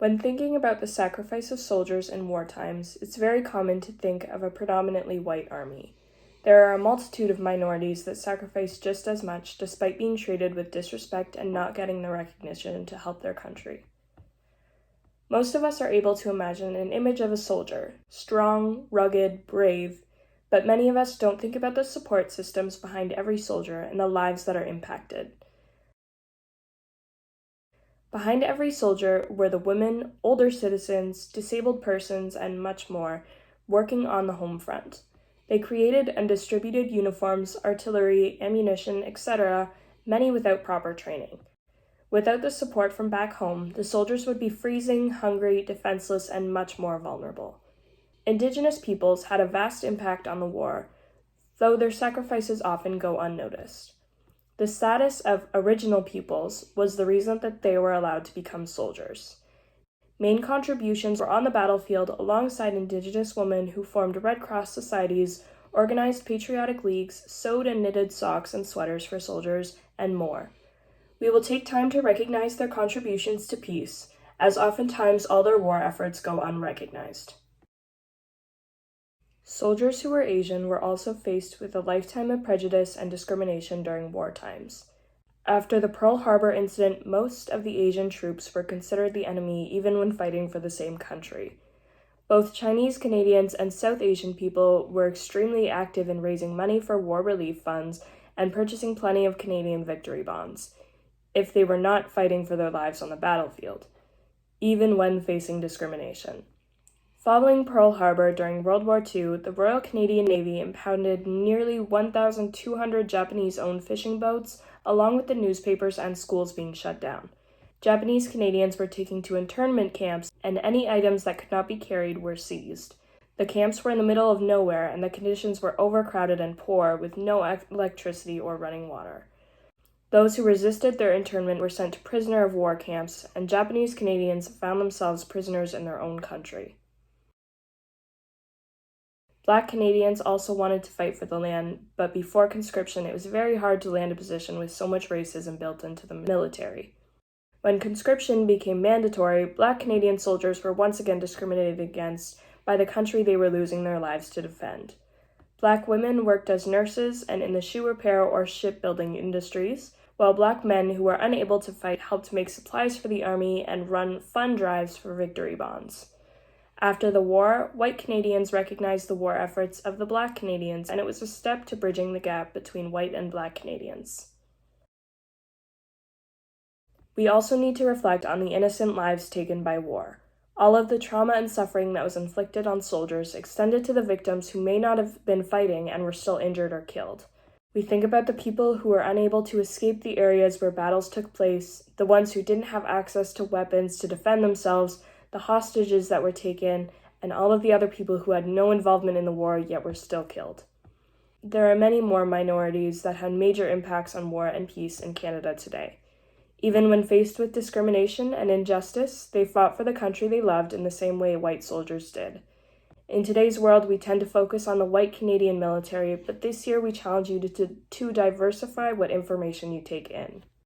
When thinking about the sacrifice of soldiers in war times, it's very common to think of a predominantly white army. There are a multitude of minorities that sacrifice just as much despite being treated with disrespect and not getting the recognition to help their country. Most of us are able to imagine an image of a soldier, strong, rugged, brave, but many of us don't think about the support systems behind every soldier and the lives that are impacted. Behind every soldier were the women, older citizens, disabled persons, and much more, working on the home front. They created and distributed uniforms, artillery, ammunition, etc., many without proper training. Without the support from back home, the soldiers would be freezing, hungry, defenseless, and much more vulnerable. Indigenous peoples had a vast impact on the war, though their sacrifices often go unnoticed. The status of original peoples was the reason that they were allowed to become soldiers. Main contributions were on the battlefield alongside Indigenous women who formed Red Cross societies, organized patriotic leagues, sewed and knitted socks and sweaters for soldiers, and more. We will take time to recognize their contributions to peace, as oftentimes all their war efforts go unrecognized. Soldiers who were Asian were also faced with a lifetime of prejudice and discrimination during war times. After the Pearl Harbor incident, most of the Asian troops were considered the enemy even when fighting for the same country. Both Chinese Canadians and South Asian people were extremely active in raising money for war relief funds and purchasing plenty of Canadian victory bonds, if they were not fighting for their lives on the battlefield, even when facing discrimination. Following Pearl Harbor during World War II, the Royal Canadian Navy impounded nearly 1,200 Japanese-owned fishing boats, along with the newspapers and schools being shut down. Japanese Canadians were taken to internment camps, and any items that could not be carried were seized. The camps were in the middle of nowhere, and the conditions were overcrowded and poor, with no electricity or running water. Those who resisted their internment were sent to prisoner of war camps, and Japanese Canadians found themselves prisoners in their own country. Black Canadians also wanted to fight for the land, but before conscription it was very hard to land a position with so much racism built into the military. When conscription became mandatory, Black Canadian soldiers were once again discriminated against by the country they were losing their lives to defend. Black women worked as nurses and in the shoe repair or shipbuilding industries, while Black men who were unable to fight helped make supplies for the army and run fund drives for victory bonds. After the war, white Canadians recognized the war efforts of the Black Canadians, and it was a step to bridging the gap between white and Black Canadians. We also need to reflect on the innocent lives taken by war. All of the trauma and suffering that was inflicted on soldiers extended to the victims who may not have been fighting and were still injured or killed. We think about the people who were unable to escape the areas where battles took place, the ones who didn't have access to weapons to defend themselves, the hostages that were taken, and all of the other people who had no involvement in the war yet were still killed. There are many more minorities that had major impacts on war and peace in Canada today. Even when faced with discrimination and injustice, they fought for the country they loved in the same way white soldiers did. In today's world, we tend to focus on the white Canadian military, but this year we challenge you to diversify what information you take in.